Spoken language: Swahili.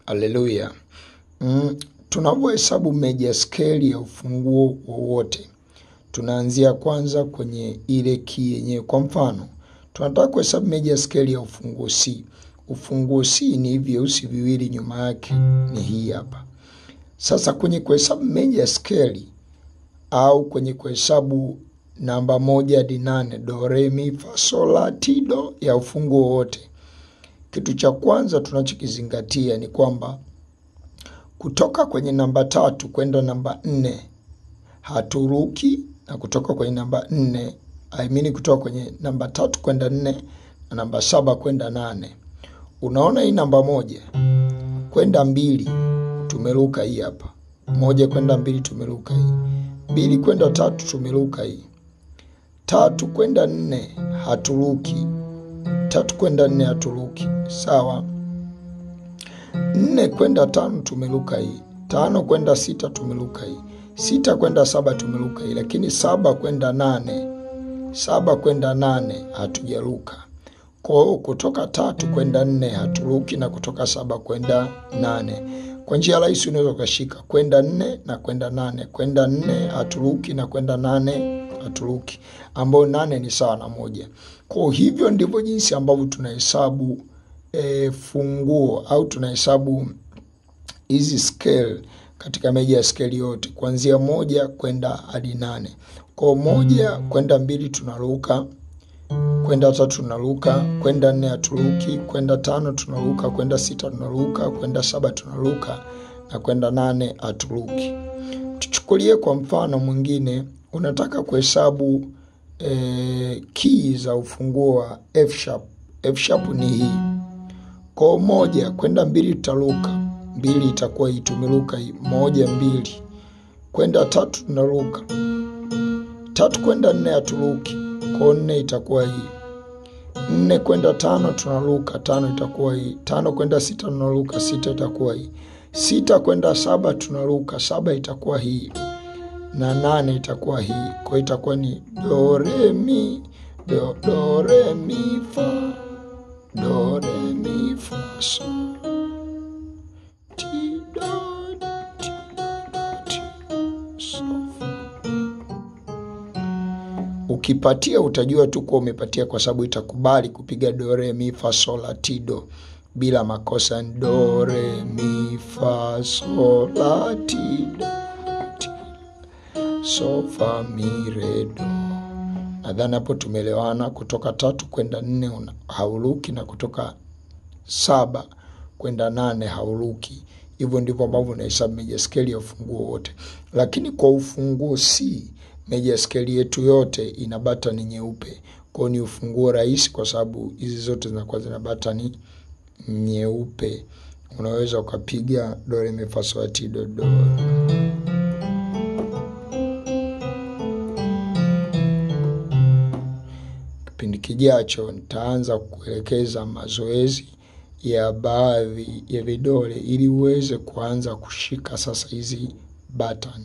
Haleluya. Tunapohesabu meja scale ya ufunguo wowote, tunaanzia kwanza kwenye ile key yenyewe. Kwa mfano, tunataka kuhesabu meja scale ya ufunguo C. Ufunguo C ni vyeusi viwili, nyuma yake ni hii hapa. Sasa kwenye kuhesabu meja scale au kwenye kuhesabu namba 1 hadi 8, do re mi fa sol la ti do ya ufunguo wote, kitu cha kwanza tunachokizingatia ni kwamba kutoka kwenye namba 3 kwenda namba 4 haturuki, na kutoka kwenye namba 4 kutoka kwenye namba 3 kwenda 4 na namba 7 kwenda 8. Unaona hii namba 1 kwenda 2 tumeruka hii hapa. 1 kwenda 2 tumeruka hii. 2 kwenda 3 tumeruka hii. 3 kwenda 4 haturuki. 3 kwenda 4 haturuki. Sawa. 4 kwenda 5 tumeruka hii. 5 kwenda 6 tumeruka hii. 6 kwenda 7 tumeruka hii. Lakini 7 kwenda 8 hatujaruka. Kwa hiyo kutoka 3 kwenda 4 haturuki, na kutoka 7 kwenda 8. Kwa njia rahisi unaweza ukashika kwenda 4 na kwenda 8. Kwenda 4 haturuki na kwenda 8 haturuki, ambao 8 ni sawa na 1. Kwa hivyo ndivyo jinsi ambavyo tunahesabu funguo au tunahesabu hizi scale katika meja scale yote, kuanzia 1 kwenda hadi 8. Kwa 1 kwenda 2 tunaruka, kwenda 3 tunaruka, kwenda 4 haturuki, kwenda 5 tunaruka, kwenda 6 tunaruka, kwenda 7 tunaruka, na kwenda 8 haturuki. Tuchukulie kwa mfano mwingine, unataka kuhesabu key za ufunguo wa F sharp. F sharp ni hii. Kwa 1 kwenda 2 tutaruka, 2 itakuwa hii, tumeruka hii 1 2. Kwenda 3 tunaruka, 3 kwenda 4 haturuki, kwa 4 itakuwa hii. 4 kwenda 5 tunaruka, 5 itakuwa hii. 5 kwenda 6 tunaruka, 6 itakuwa hii. 6 kwenda 7 tunaruka, 7 itakuwa hii. Na 8 itakuwa hii. Kwa itakuwa ni do re mi fa sol ti do so. Ukipatia utajua tu kwa umepatia, kwa sababu itakubali kupiga do re mi fa sol la ti do bila makosa. Do re mi fa sol la ti do so fa mi re do. Nadhani hapo tumeelewana. Kutoka 3 kwenda 4 hauruki, na kutoka 7 kwenda 8 hauruki. Hivyo ndivyo ambavyo unahesabu meja scale ya ufunguo wote. Lakini kwa ufunguo C, meja scale yetu yote ina button nyeupe. Kwa ni ufunguo rahisi, kwa sababu hizi zote zinakuwa zina button nyeupe. Unaweza ukapiga do re mi fa sol la ti do. Kipindi kijacho nitaanza kuelekeza mazoezi ya baadhi ya vidole ili uweze kuanza kushika sasa hizi button.